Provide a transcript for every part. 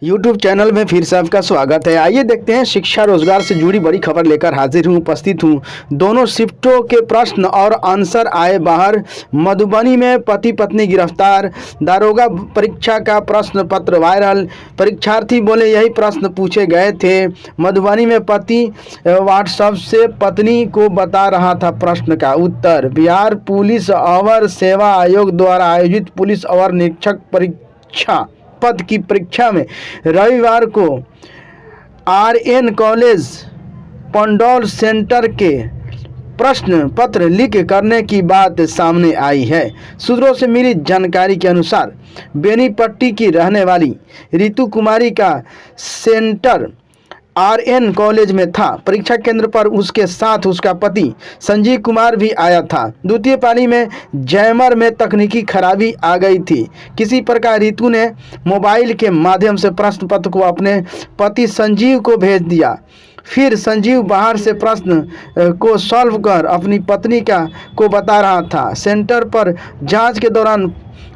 YouTube channel में फिर से आपका स्वागत है। आइए देखते हैं शिक्षा रोजगार से जुड़ी बड़ी खबर लेकर हाजिर हूं, उपस्थित हूं। दोनों शिफ्टों के प्रश्न और आंसर आए बाहर। मधुबनी में पति पत्नी गिरफ्तार। दारोगा परीक्षा का प्रश्न पत्र वायरल। परीक्षार्थी बोले यही प्रश्न पूछे गए थे। मधुबनी में पति व्हाट्सएप से पत्नी को बता रहा था प्रश्न का उत्तर। बिहार पुलिस अवर सेवा आयोग द्वारा आयोजित पुलिस अवर निरीक्षक परीक्षा पद की परीक्षा में रविवार को आरएन कॉलेज पंडौल सेंटर के प्रश्न पत्र लीक करने की बात सामने आई है। सूत्रों से मिली जानकारी के अनुसार बेनीपट्टी की रहने वाली रितु कुमारी का सेंटर आरएन कॉलेज में था। परीक्षा केंद्र पर उसके साथ उसका पति संजीव कुमार भी आया था। द्वितीय पाली में जैमर में तकनीकी खराबी आ गई थी। किसी प्रकार रितु ने मोबाइल के माध्यम से प्रश्न पत्र को अपने पति संजीव को भेज दिया। फिर संजीव बाहर से प्रश्न को सॉल्व कर अपनी पत्नी को बता रहा था। सेंटर पर जांच के दौरान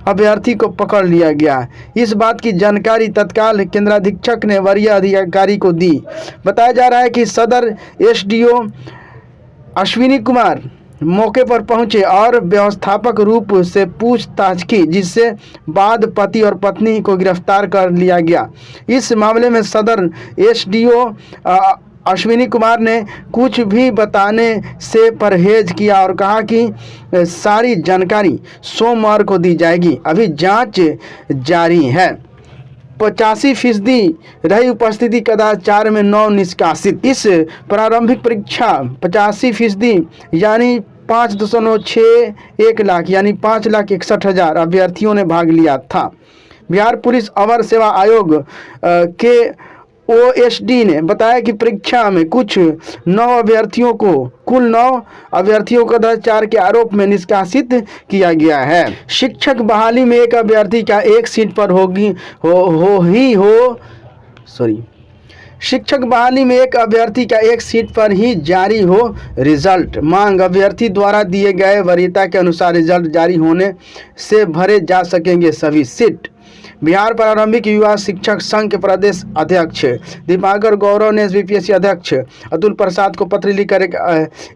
अभ्यर्थी को पकड़ लिया गया। इस बात की जानकारी तत्काल केंद्राधीक्षक ने वरीय अधिकारी को दी। बताया जा रहा है कि सदर एसडीओ अश्विनी कुमार मौके पर पहुंचे और व्यवस्थापक रूप से पूछताछ की, जिससे बाद पति और पत्नी को गिरफ्तार कर लिया गया। इस मामले में सदर एसडीओ अश्विनी कुमार ने कुछ भी बताने से परहेज किया और कहा कि सारी जानकारी सोमवार को दी जाएगी। अभी जांच जारी है। 85% रही उपस्थिति, कदाचार में 9 निष्कासित। इस प्रारंभिक परीक्षा 85% यानी 5.61 लाख यानी 5,61,000 अभ्यर्थियों ने भाग लिया था। बिहार पुलिस अवर सेवा आयोग के ओएसडी ने बताया कि परीक्षा में कुल 9 अभ्यर्थियों को कदाचार के आरोप में निष्कासित किया गया है। शिक्षक बहाली में एक अभ्यर्थी का एक सीट पर शिक्षक बहाली में एक अभ्यर्थी का एक सीट पर ही जारी हो रिजल्ट। मांग अभ्यर्थी द्वारा दिए गए वरीयता के अनुसार रिजल्ट जारी होने से भरे जा सकेंगे सभी सीट। बिहार प्रारंभिक युवा शिक्षक संघ के प्रदेश अध्यक्ष दीपांकर गौरव ने बीपीएससी अध्यक्ष अतुल प्रसाद को पत्र लिखकर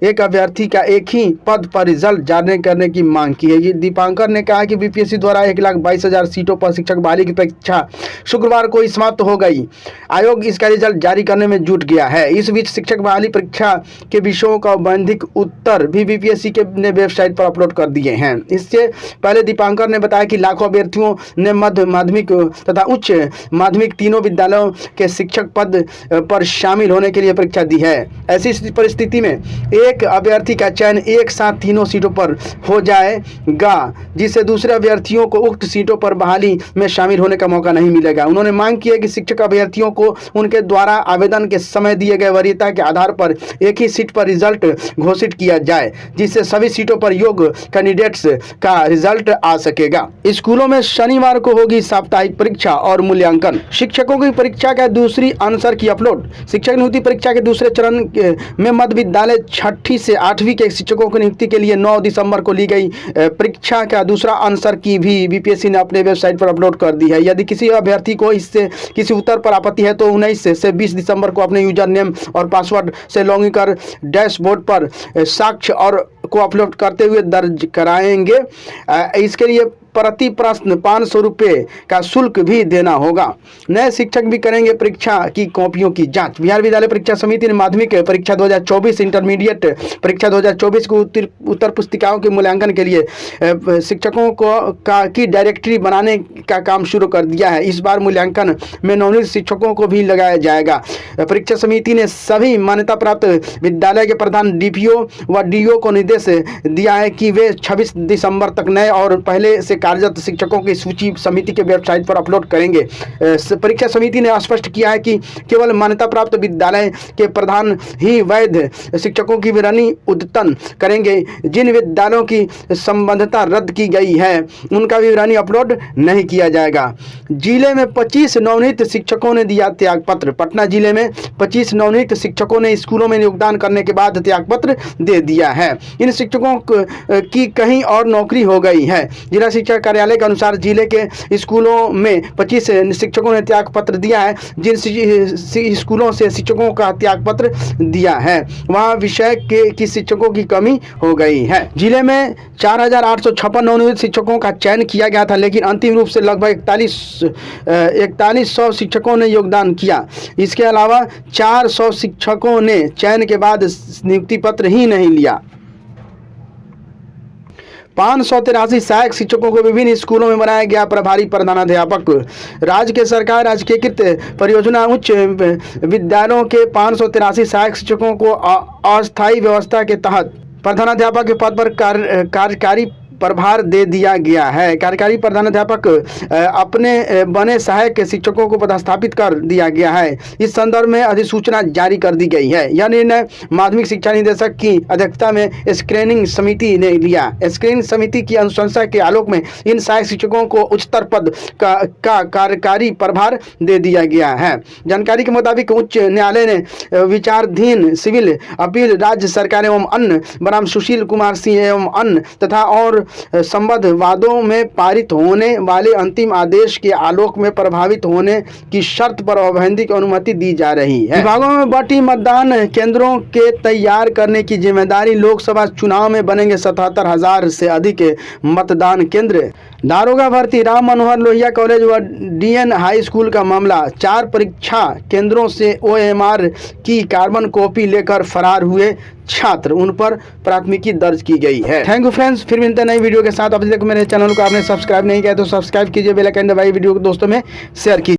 एक अभ्यर्थी का एक ही पद पर रिजल्ट जारी करने की मांग की है। दीपांकर ने कहा कि बीपीएससी द्वारा 1,22,000 सीटों पर शिक्षक बहाली की परीक्षा शुक्रवार को समाप्त हो गई। आयोग इसका रिजल्ट जारी करने में जुट गया है। इस बीच शिक्षक बहाली परीक्षा के विषयों का औपबंधिक उत्तर भी बीपीएससी ने वेबसाइट पर अपलोड कर दिए हैं। इससे पहले दीपांकर ने बताया कि लाखों अभ्यर्थियों ने माध्यमिक तथा उच्च माध्यमिक तीनों विद्यालयों के शिक्षक पद पर शामिल होने के लिए परीक्षा दी है। ऐसी परिस्थिति में एक अभ्यर्थी का चयन एक साथ तीनों सीटों पर हो जाएगा, जिससे दूसरे अभ्यर्थियों को उक्त सीटों पर बहाली में शामिल होने का मौका नहीं मिलेगा। उन्होंने मांग की है कि शिक्षक अभ्यर्थियों को उनके द्वारा आवेदन के समय दिए गए वरीयता के आधार पर एक ही सीट पर रिजल्ट घोषित किया जाए, जिससे सभी सीटों पर योग्य कैंडिडेट्स का रिजल्ट आ सकेगा। स्कूलों में शनिवार को होगी साप्ताहिक परीक्षा और मूल्यांकन। शिक्षकों की परीक्षा का दूसरी आंसर की अपलोड। शिक्षक नियुक्ति परीक्षा के दूसरे चरण में मध्य विद्यालय 6ठी से 8वीं के शिक्षकों की नियुक्ति के लिए 9 दिसंबर को ली गई परीक्षा का दूसरा आंसर की भी बीपीएससी ने अपने वेबसाइट पर अपलोड कर दी है। यदि किसी अभ्यर्थी को इससे किसी उत्तर पर आपत्ति है तो 19 से 20 दिसंबर को अपने यूजर नेम और पासवर्ड से लॉगिन कर डैशबोर्ड पर साक्ष्य और को अपलोड करते हुए दर्ज कराएंगे। इसके लिए प्रति प्रश्न 500 रुपये का शुल्क भी देना होगा। नए शिक्षक भी करेंगे परीक्षा की कॉपियों की जांच। बिहार विद्यालय परीक्षा समिति ने माध्यमिक परीक्षा 2024, इंटरमीडिएट परीक्षा 2024 को उत्तर पुस्तिकाओं के मूल्यांकन के लिए शिक्षकों की डायरेक्टरी बनाने का काम शुरू कर दिया है। इस बार मूल्यांकन में नवनियुक्त शिक्षकों को भी लगाया जाएगा। परीक्षा समिति ने सभी मान्यता प्राप्त विद्यालय के प्रधान डीपीओ व डीओ को निर्देश दिया है कि वे 26 दिसंबर तक नए और पहले से कार्यरत शिक्षकों की सूची समिति के वेबसाइट पर अपलोड करेंगे। परीक्षा समिति ने स्पष्ट किया है कि केवल मान्यता प्राप्त विद्यालय के प्रधान ही वैध शिक्षकों की विवरणी उद्यतन करेंगे। जिन विद्यालयों की संबद्धता रद्द की गई है उनका विवरणी अपलोड नहीं किया जाएगा। जिले में 25 नवनियुक्त शिक्षकों ने दिया त्यागपत्र। पटना जिले में 25 नवनियुक्त शिक्षकों ने स्कूलों में योगदान करने के बाद त्यागपत्र दे दिया है। इन शिक्षकों की कहीं और नौकरी हो गई है। जिला शिक्षा शिक्षा कार्यालय के अनुसार जिले के स्कूलों में 25 शिक्षकों ने त्याग पत्र दिया है। जिन स्कूलों से शिक्षकों का त्याग पत्र दिया है वहाँ विषय की शिक्षकों की कमी हो गई है। जिले में 4,856 नवनियुक्त शिक्षकों का चयन किया गया था, लेकिन अंतिम रूप से लगभग 4100 शिक्षकों ने योगदान किया। इसके अलावा 400 शिक्षकों ने चयन के बाद नियुक्ति पत्र ही नहीं लिया। 583 सहायक शिक्षकों को विभिन्न स्कूलों में बनाया गया प्रभारी प्रधानाध्यापक। राज्य के सरकार राजकीयकृत परियोजना उच्च विद्यालयों के 583 सहायक शिक्षकों को अस्थायी व्यवस्था के तहत प्रधानाध्यापक के पद पर कार्यकारी प्रभार दे दिया गया है। कार्यकारी प्रधानाध्यापक अपने बने सहायक शिक्षकों को पदस्थापित कर दिया गया है। इस संदर्भ में अधिसूचना जारी कर दी गई है। यह निर्णय माध्यमिक शिक्षा निदेशक की अध्यक्षता में स्क्रीनिंग समिति ने लिया। स्क्रीनिंग समिति की अनुशंसा के आलोक में इन सहायक शिक्षकों को उच्चतर पद का कार्यकारी प्रभार दे दिया गया है। जानकारी के मुताबिक उच्च न्यायालय ने विचाराधीन सिविल अपील राज्य सरकार एवं अन्य बनाम सुशील कुमार सिंह एवं अन्य तथा और संबद्ध वादों में पारित होने वाले अंतिम आदेश के आलोक में प्रभावित होने की शर्त पर अवैधानिक की अनुमति दी जा रही है। विभागों में बटी मतदान केंद्रों के तैयार करने की जिम्मेदारी। लोकसभा चुनाव में बनेंगे 77,000 से अधिक मतदान केंद्र। दारोगा भर्ती। राम मनोहर लोहिया कॉलेज व डीएन हाई स्कूल का मामला। 4 परीक्षा केंद्रों से OMR की कार्बन कॉपी लेकर फरार हुए छात्र, उन पर प्राथमिकी दर्ज की गई है। थैंक यू फ्रेंड्स, फिर मिलते हैं नई वीडियो के साथ। अभी तक मेरे चैनल को आपने सब्सक्राइब नहीं किया तो सब्सक्राइब कीजिए, बेल आइकन दबाइए, वीडियो को दोस्तों में शेयर कीजिए।